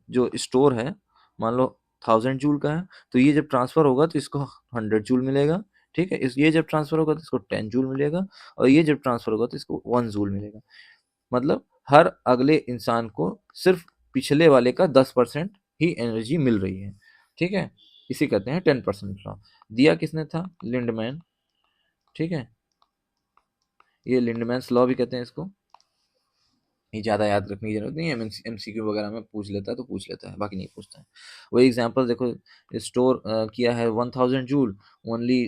जो स्टोर है, मान लो 1000 जूल का है, तो ये जब ट्रांसफर होगा तो इसको 100 जूल मिलेगा, ठीक है। इस ये जब ट्रांसफर होगा तो इसको 10 जूल मिलेगा, और ये जब ट्रांसफर होगा तो इसको 1 जूल मिलेगा। मतलब हर अगले इंसान को सिर्फ पिछले वाले का 10% ही एनर्जी मिल रही है, ठीक है। इसी कहते हैं 10% लॉ। दिया किसने था, लिंडमैन, ठीक है, ये लिंडमैन्स लॉ भी कहते हैं इसको। ये ज़्यादा याद रखने की जरूरत नहीं है, एमसीक्यू वगैरह में पूछ लेता है तो पूछ लेता है, बाकी नहीं पूछता है। वही एग्जांपल देखो, स्टोर किया है 1000 joule, only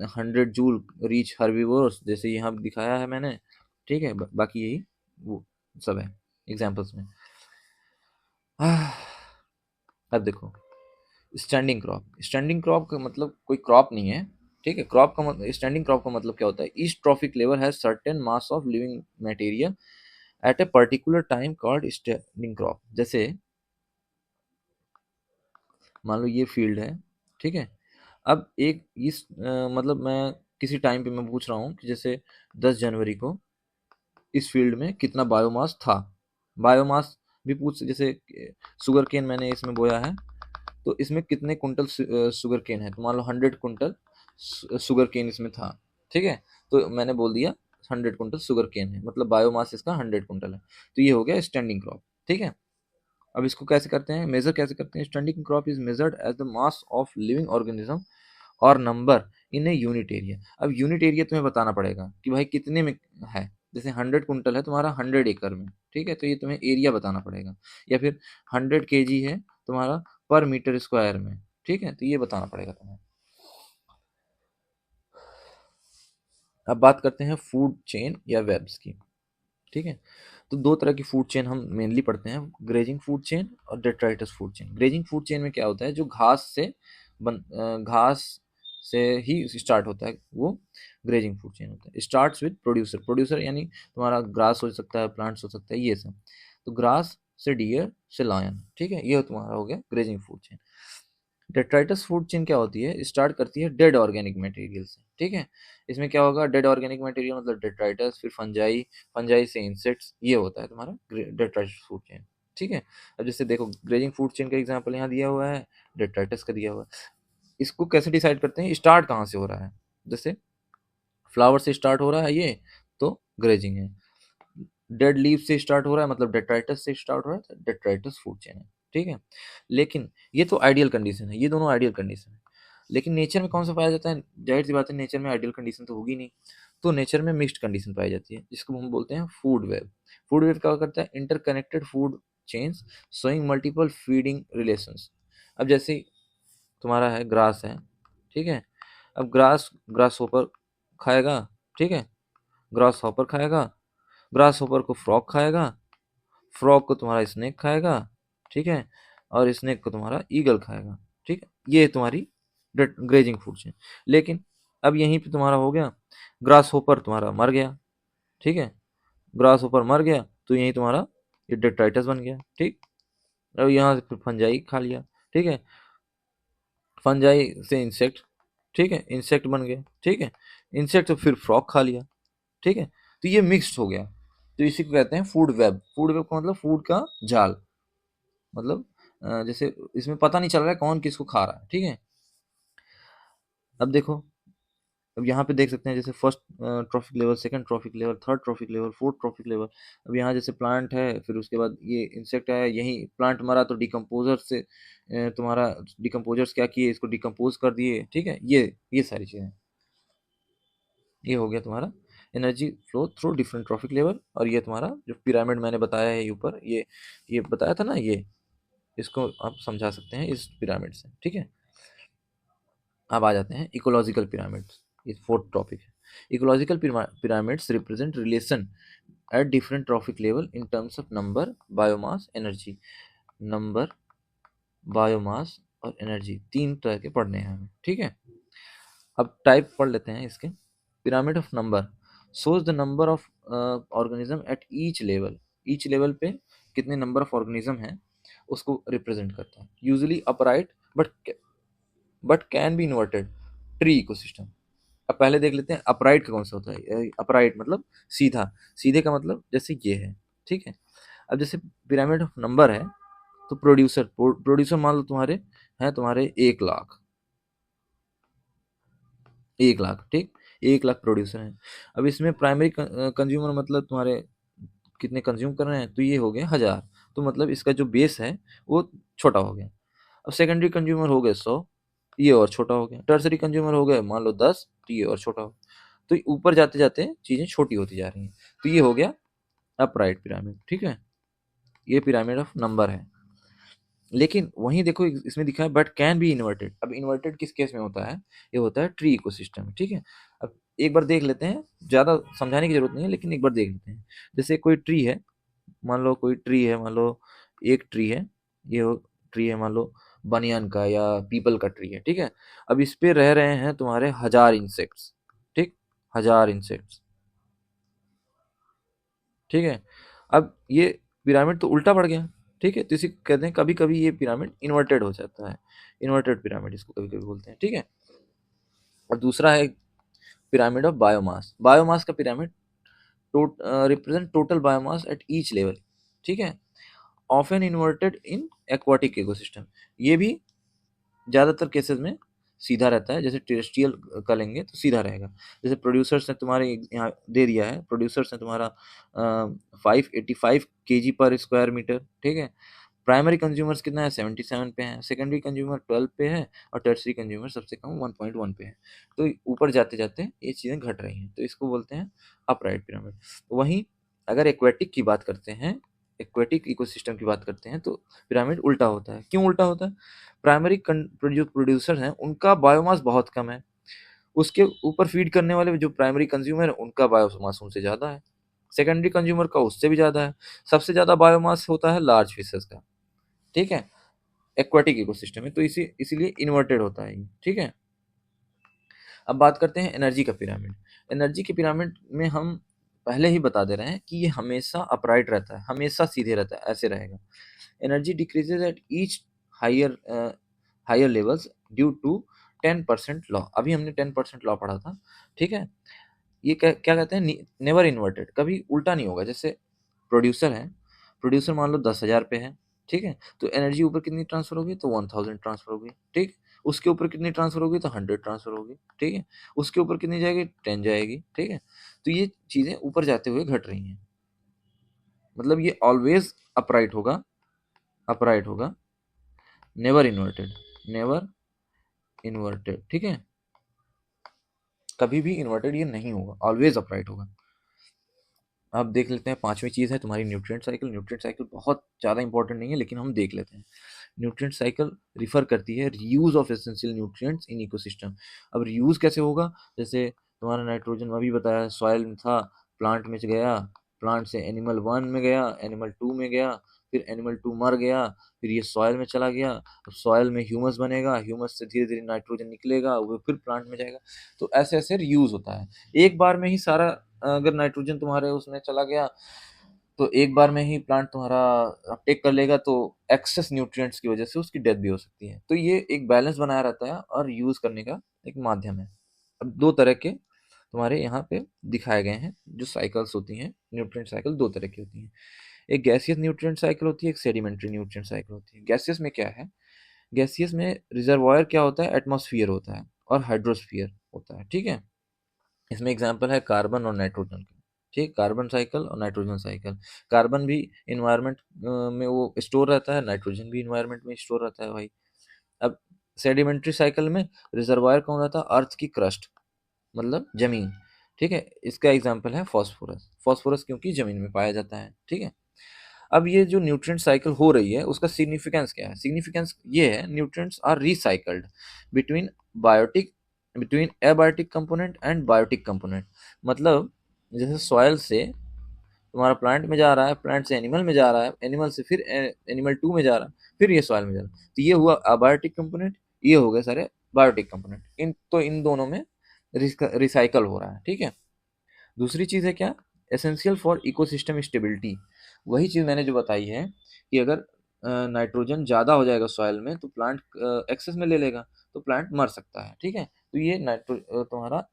100 joule reach herbivores, जैसे यहाँ दिखाया है मैंने, ठीक है। बाकी यही वो सब है एग्जांपल्स में। अब देखो स्टैंडिंग क्रॉप। स्टैंडिंग क्रॉप का मतलब कोई क्रॉप नहीं है, ठीक है। क्रॉप का मतलब, स्टैंडिंग क्रॉप का मतलब क्या होता है, each trophic level has certain mass of living material at a particular time called standing crop. जैसे मान लो ये फील्ड है, ठीक है। अब एक इस मतलब मैं किसी टाइम पे मैं पूछ रहा हूँ कि जैसे 10 जनवरी को इस फील्ड में कितना बायोमास था। बायोमास भी पूछ, जैसे शुगर केन मैंने इसमें बोया है, तो इसमें कितने कुंटल शुगर केन है, तो मान लो 100 कुंटल शुगर केन इसमें था, ठीक है। तो मैंने बोल दिया 100 कुंटल शुगर केन है, मतलब बायोमास इसका 100 कुंटल है। तो ये हो गया स्टैंडिंग क्रॉप, ठीक है। अब इसको कैसे करते हैं, मेजर कैसे करते हैं? Standing crop is measured as the mass of living organism और number in a unit area. अब यूनिट एरिया तुम्हें बताना पड़ेगा कि भाई कितने में है। जैसे 100 कुंटल है तुम्हारा 100 एकड़ में, ठीक है, तो ये तुम्हें एरिया बताना पड़ेगा। या फिर 100 केजी है तुम्हारा पर मीटर स्क्वायर में, ठीक है, तो ये बताना पड़ेगा तुम्हें। अब बात करते हैं फूड चेन या वेब्स की, ठीक है। तो दो तरह की फूड चेन हम मेनली पढ़ते हैं, ग्रेजिंग फूड चेन और detritus food chain. Grazing food chain में क्या होता है, जो घास से ही स्टार्ट होता है, वो ग्रेजिंग फूड चेन होता है। स्टार्ट्स विद प्रोड्यूसर, प्रोड्यूसर यानी तुम्हारा ग्रास हो सकता है, प्लांट्स हो सकता है, ये सब। तो ग्रास से डियर से लायन, ठीक है, ये तुम्हारा हो गया grazing food chain. Detritus food chain क्या होती है, स्टार्ट करती है डेड ऑर्गेनिक मटेरियल से, ठीक है। इसमें क्या होगा, डेड ऑर्गेनिक मटेरियल मतलब डेट्राइटस, फिर फंजाई, फंजाई से इंसेक्ट्स, ये होता है तुम्हारा डेट्राइटस फूड चेन, ठीक है। अब जैसे देखो ग्रेजिंग फूड चेन का एग्जांपल यहाँ दिया हुआ है, डेट्राइटस का दिया हुआ है। इसको कैसे डिसाइड करते हैं, स्टार्ट कहाँ से हो रहा है। जैसे फ्लावर से स्टार्ट हो रहा है ये, तो ग्रेजिंग है। डेड लीव से स्टार्ट हो रहा है मतलब डेट्राइटस से स्टार्ट हो रहा है, तो डेट्राइटस फूड चेन है, ठीक है। लेकिन ये तो आइडियल कंडीशन है, ये दोनों आइडियल कंडीशन है। लेकिन नेचर में कौन सा पाया जाता है, जाहिर सी बात है नेचर में आइडियल कंडीशन तो होगी नहीं। तो नेचर में मिक्स्ड कंडीशन पाई जाती है, जिसको हम बोलते हैं फूड वेब। फूड वेब क्या करता है, interconnected food chains showing multiple feeding relations. अब जैसे तुम्हारा है ग्रास है, ठीक है। अब ग्रास होपर खाएगा, ठीक है, ग्रास हॉपर खाएगा, ग्रास हॉपर को फ्रॉग खाएगा, फ्रॉग को तुम्हारा स्नेक खाएगा, ठीक है, और स्नेक को तुम्हारा ईगल खाएगा, ठीक है। ये तुम्हारी ग्रेजिंग फूड्स हैं। लेकिन अब यहीं पे तुम्हारा हो गया, ग्रास होपर तुम्हारा मर गया, ठीक है, ग्रास होपर मर गया, तो यहीं तुम्हारा ये डेट्राइटस बन गया, ठीक। अब यहाँ से फिर फंजाई खा लिया, ठीक है, फंजाई से इंसेक्ट, ठीक है, इंसेक्ट बन गए, ठीक है, इंसेक्ट से फिर फ्रॉग खा लिया, ठीक है। तो ये मिक्स्ड हो गया, तो इसी को कहते हैं फूड वेब। फूड वेब का मतलब फूड का जाल, मतलब जैसे इसमें पता नहीं चल रहा है कौन किसको खा रहा है, ठीक है। अब देखो, अब यहाँ पे देख सकते हैं जैसे first trophic level, second trophic level, third trophic level, fourth traffic level. अब यहाँ जैसे प्लांट है, फिर उसके बाद ये इंसेक्ट आया, यही प्लांट मरा तो डिकम्पोजर से तुम्हारा डिकम्पोजर्स क्या किए, इसको डिकम्पोज कर दिए, ठीक है। ये सारी चीज़ें, ये हो गया तुम्हारा energy flow through different trophic level. और ये तुम्हारा जो पिरामिड मैंने बताया है ऊपर, ये बताया था ना, ये इसको आप समझा सकते हैं इस पिरामिड से, ठीक है। अब आ जाते हैं इकोलॉजिकल पिरामिड्स, ये फोर्थ टॉपिक है। Ecological pyramids represent relation at different trophic level in terms of number, biomass, energy. Number, biomass और एनर्जी, तीन तरह के पढ़ने हैं हमें, ठीक है। अब टाइप पढ़ लेते हैं इसके। Pyramid of number shows the number of organism at each level, each level पे कितने नंबर ऑफ ऑर्गेनिज्म हैं उसको रिप्रेजेंट करता है। Usually upright but can be inverted tree ecosystem. अब पहले देख लेते हैं अपराइट का कौन सा होता है। अपराइट मतलब सीधा, सीधे का मतलब जैसे ये है, ठीक है। अब जैसे पिरामिड ऑफ नंबर है, तो प्रोड्यूसर मान लो तुम्हारे हैं, तुम्हारे 1 लाख, 1 लाख, ठीक, 1 लाख प्रोड्यूसर हैं। अब इसमें प्राइमरी कंज्यूमर मतलब तुम्हारे कितने कंज्यूम कर रहे हैं, तो ये हो गए 1000, तो मतलब इसका जो बेस है वो छोटा हो गया। अब सेकेंडरी कंज्यूमर हो गए 100, ये और छोटा हो गया। टर्सरी कंज्यूमर हो गए मान लो 10, तो ये और छोटा हो। तो ऊपर जाते जाते चीज़ें छोटी होती जा रही हैं। तो ये हो गया अपराइट पिरामिड, ठीक है, ये पिरामिड ऑफ नंबर है। लेकिन वहीं देखो इसमें दिखा है बट कैन बी इन्वर्टेड। अब इन्वर्टेड किस केस में होता है, ये होता है ट्री इकोसिस्टम, ठीक है। अब एक बार देख लेते हैं, ज़्यादा समझाने की जरूरत नहीं है, लेकिन एक बार देख लेते हैं। जैसे कोई ट्री है, मान लो कोई ट्री है, मान लो एक ट्री है, ये ट्री है मान लो बनियान का या पीपल का ट्री है, ठीक है। अब इस पे रह रहे हैं तुम्हारे 1000 इंसेक्ट्स, ठीक, 1000 इंसेक्ट्स, ठीक है। अब ये पिरामिड तो उल्टा पड़ गया, ठीक है, तो इसी को कहते हैं कभी कभी ये पिरामिड इन्वर्टेड हो जाता है, इन्वर्टेड पिरामिड इसको कभी कभी बोलते हैं, ठीक है। और दूसरा है पिरामिड ऑफ बायोमास। बायोमास का pyramid represent total biomass at each level, ठीक है, ऑफन इन्वर्टेड इन एक्वाटिक इकोसिस्टम। ये भी ज़्यादातर केसेस में सीधा रहता है। जैसे टेरेस्ट्रियल का लेंगे तो सीधा रहेगा। जैसे प्रोड्यूसर्स ने तुम्हारे यहाँ दे दिया है, प्रोड्यूसर्स ने तुम्हारा 585 केजी पर स्क्वायर मीटर, ठीक है। प्राइमरी कंज्यूमर्स कितना है, 77 पे है, सेकेंडरी कंज्यूमर 12 पे है, और टर्सरी कंज्यूमर सबसे कम 1.1 पे है। तो ऊपर जाते जाते ये चीज़ें घट रही हैं, तो इसको बोलते हैं अपराइट पिरामिड। वहीं अगर एक्वेटिक की बात करते हैं, एक्वेटिक इकोसिस्टम की बात करते हैं, तो पिरामिड उल्टा होता है। क्यों उल्टा होता है? प्राइमरी जो प्रोड्यूसर हैं उनका बायोमास बहुत कम है, उसके ऊपर फीड करने वाले जो प्राइमरी कंज्यूमर है उनका बायोमास उनसे ज़्यादा है, सेकेंडरी कंज्यूमर का उससे भी ज़्यादा है। सबसे ज़्यादा बायोमास होता है लार्ज फिशेस का, ठीक है। एक्वाटिक इकोसिस्टम है, तो इसीलिए इन्वर्टेड होता है ये, ठीक है। अब बात करते हैं एनर्जी का पिरामिड। एनर्जी के पिरामिड में हम पहले ही बता दे रहे हैं कि ये हमेशा अपराइट रहता है, हमेशा सीधे रहता है, ऐसे रहेगा। Energy decreases at each higher higher levels due to 10% law. अभी हमने 10% लॉ पढ़ा था, ठीक है। ये क्या कहते हैं, नेवर इन्वर्टेड, कभी उल्टा नहीं होगा। जैसे प्रोड्यूसर है, प्रोड्यूसर मान लो 10,000 पे है, ठीक है। तो एनर्जी ऊपर कितनी ट्रांसफर होगी, तो 1000 ट्रांसफर होगी, ठीक। उसके ऊपर कितनी ट्रांसफर होगी, तो 100 ट्रांसफर होगी, ठीक है। उसके ऊपर कितनी जाएगी, 10 जाएगी, ठीक है। तो ये चीज़ें ऊपर जाते हुए घट रही हैं, मतलब ये ऑलवेज अपराइट होगा, अपराइट होगा, नेवर इन्वर्टेड, नेवर इन्वर्टेड, ठीक है। कभी भी इन्वर्टेड ये नहीं होगा, ऑलवेज अपराइट होगा। अब देख लेते हैं पांचवी चीज़ है तुम्हारी न्यूट्रिएंट साइकिल। न्यूट्रिएंट साइकिल बहुत ज़्यादा इंपॉर्टेंट नहीं है, लेकिन हम देख लेते हैं। न्यूट्रिएंट साइकिल रिफर करती है reuse of essential nutrients in ecosystem. अब रीयूज कैसे होगा, जैसे तुम्हारा नाइट्रोजन अभी बताया, सॉइल में था, प्लांट में गया, प्लांट से एनिमल 1 में गया, एनिमल 2 में गया, फिर एनिमल 2 मर गया, फिर ये सॉइल में चला गया। अब सॉइल में ह्यूमस बनेगा, ह्यूमस से धीरे धीरे नाइट्रोजन निकलेगा, वो फिर प्लांट में जाएगा। तो ऐसे ऐसे रीयूज होता है। एक बार में ही सारा अगर नाइट्रोजन तुम्हारे उसमें चला गया, तो एक बार में ही प्लांट तुम्हारा अपटेक कर लेगा, तो एक्सेस न्यूट्रिएंट्स की वजह से उसकी डेथ भी हो सकती है। तो ये एक बैलेंस बनाया रहता है और यूज करने का एक माध्यम है। अब दो तरह के तुम्हारे यहाँ पे दिखाए गए हैं जो साइकिल्स होती हैं, न्यूट्रिएंट साइकिल दो तरह की होती हैं। एक गैसियस न्यूट्रिएंट साइकिल होती है, एक सेडिमेंट्री न्यूट्रिएंट साइकिल होती है। गैसियस में क्या है, गैसियस में रिजर्वायर क्या होता है, एटमॉस्फेयर होता है और हाइड्रोस्फीयर होता है, ठीक है। इसमें एग्जांपल है कार्बन और नाइट्रोजन का, ठीक। कार्बन साइकिल और नाइट्रोजन साइकिल। कार्बन भी इन्वायरमेंट में वो स्टोर रहता है, नाइट्रोजन भी इन्वायरमेंट में स्टोर रहता है भाई। अब सेडिमेंट्री साइकिल में रिजर्वायर कौन रहता है, अर्थ की क्रस्ट, मतलब जमीन, ठीक है। इसका एग्जाम्पल है फॉस्फोरस, फॉस्फोरस क्योंकि जमीन में पाया जाता है, ठीक है। अब ये जो न्यूट्रिएंट साइकिल हो रही है उसका सिग्निफिकेंस क्या है, सिग्निफिकेंस ये है, nutrients are recycled between biotic, between abiotic component and biotic component. मतलब जैसे सॉइल से तुम्हारा प्लांट में जा रहा है, प्लांट से एनिमल में जा रहा है, एनिमल से फिर एनिमल 2 में जा रहा है, फिर ये सॉइल में जा रहा है, तो ये हुआ अबायोटिक कंपोनेंट, ये हो गए सारे बायोटिक कंपोनेंट। इन दोनों में रिसाइकल हो रहा है, ठीक है। दूसरी चीज़ है क्या, एसेंशियल फॉर इकोसिस्टम स्टेबिलिटी। वही चीज़ मैंने जो बताई है कि अगर नाइट्रोजन ज़्यादा हो जाएगा सॉइल में तो प्लांट एक्सेस में ले लेगा, तो प्लांट मर सकता है, ठीक है। तो ये तुम्हारा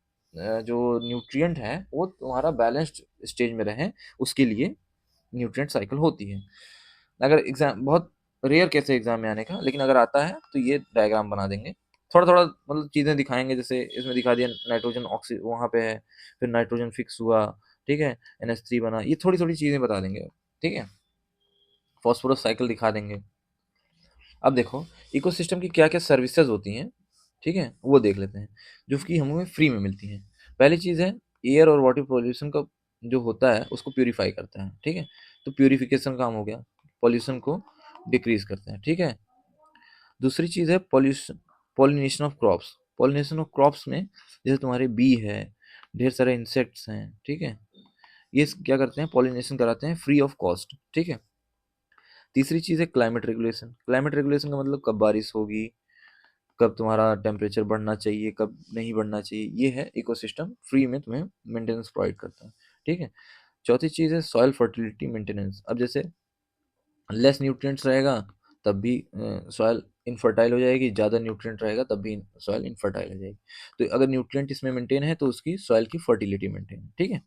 जो न्यूट्रिएंट है वो तुम्हारा बैलेंस्ड स्टेज में रहे, उसके लिए न्यूट्रिएंट साइकिल होती है। अगर एग्जाम बहुत रेयर केस है एग्जाम में आने का, लेकिन अगर आता है तो ये डायग्राम बना देंगे, थोड़ा थोड़ा मतलब चीज़ें दिखाएंगे। जैसे इसमें दिखा दिया नाइट्रोजन ऑक्सी वहाँ पे है, फिर नाइट्रोजन फिक्स हुआ, ठीक है, NH3 बना, ये थोड़ी थोड़ी चीज़ें बता देंगे, ठीक है। फॉस्फोरस साइकिल दिखा देंगे। अब देखो इकोसिस्टम की क्या क्या सर्विसेज होती हैं, ठीक है, वो देख लेते हैं जो कि हमें फ्री में मिलती हैं। पहली चीज़ है एयर और वाटर पोल्यूशन का जो होता है उसको प्यूरिफाई करता है, ठीक है। तो प्यूरिफिकेशन काम हो गया, पॉल्यूशन को डिक्रीज करते हैं, ठीक है। दूसरी चीज़ है pollution, pollination of crops. Pollination of crops में जैसे तुम्हारे बी है, ढेर सारे इंसेक्ट्स हैं, ठीक है, ये क्या करते हैं, पॉलिनेशन कराते हैं फ्री ऑफ कॉस्ट, ठीक है। तीसरी चीज़ है क्लाइमेट रेगुलेशन। क्लाइमेट रेगुलेशन का मतलब कब बारिश होगी, कब तुम्हारा टेम्परेचर बढ़ना चाहिए, कब नहीं बढ़ना चाहिए, ये है इकोसिस्टम फ्री में तुम्हें मेंटेनेंस प्रोवाइड करता है, ठीक है। चौथी चीज़ है सॉइल फर्टिलिटी मेंटेनेंस। अब जैसे लेस न्यूट्रिएंट्स रहेगा तब भी सॉइल इनफर्टाइल हो जाएगी, ज़्यादा न्यूट्रिएंट रहेगा तब भी सॉइल इनफर्टाइल हो जाएगी। तो अगर न्यूट्रिएंट इसमें मेंटेन है तो उसकी सॉइल की फर्टिलिटी मेंटेन है, ठीक है।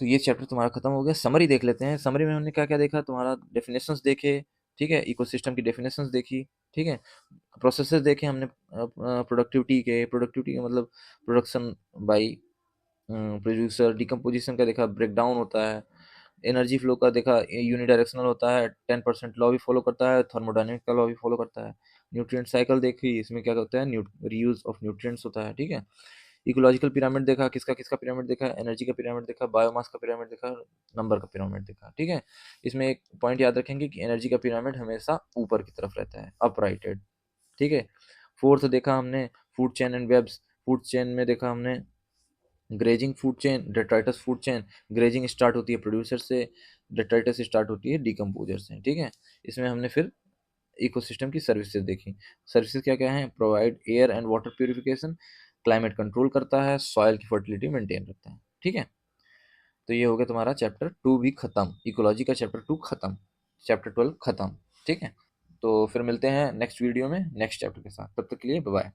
तो ये चैप्टर तुम्हारा खत्म हो गया। समरी देख लेते हैं। समरी में हमने क्या क्या देखा, तुम्हारा डेफिनेशंस देखे, ठीक है, इकोसिस्टम की डेफिनेशंस देखी, ठीक है। प्रोसेसेस देखे हमने, प्रोडक्टिविटी के मतलब प्रोडक्शन बाई प्रोड्यूसर, डिकम्पोजिशन का देखा, ब्रेकडाउन होता है, एनर्जी फ्लो का देखा, यूनिडायरेक्शनल होता है, 10% लॉ भी फॉलो करता है, थर्मोडायनेमिक का लॉ भी फॉलो करता है। न्यूट्रिएंट साइकिल देखी, इसमें क्या होता है, रीयूज ऑफ न्यूट्रिएंट्स होता है। ठीक है। इकोलॉजिकल पिरामिड देखा, किसका किसका पिरामिड देखा, एनर्जी का पिरामिड देखा, बायोमास का पिरामिड देखा, नंबर का पिरामिड देखा। ठीक है। इसमें एक पॉइंट याद रखेंगे कि एनर्जी का पिरामिड हमेशा ऊपर की तरफ रहता है, अपराइटेड। ठीक है। फोर्थ देखा हमने food chain and webs. Food chain में देखा हमने grazing food chain, detritus food chain. Grazing start होती है प्रोड्यूसर से, डेट्राइटस स्टार्ट होती है डिकम्पोजर से। ठीक है। इसमें हमने फिर इकोसिस्टम की सर्विसेज देखी। सर्विसेज क्या क्या है, provide air and water purification, climate control करता है, सॉइल की फर्टिलिटी मेंटेन रखता है। ठीक है। तो ये हो गया तुम्हारा चैप्टर 2 भी खत्म, इकोलॉजी का चैप्टर 2 खत्म, चैप्टर 12 खत्म। ठीक है। तो फिर मिलते हैं नेक्स्ट वीडियो में नेक्स्ट चैप्टर के साथ, तब तक के लिए बाय बाय।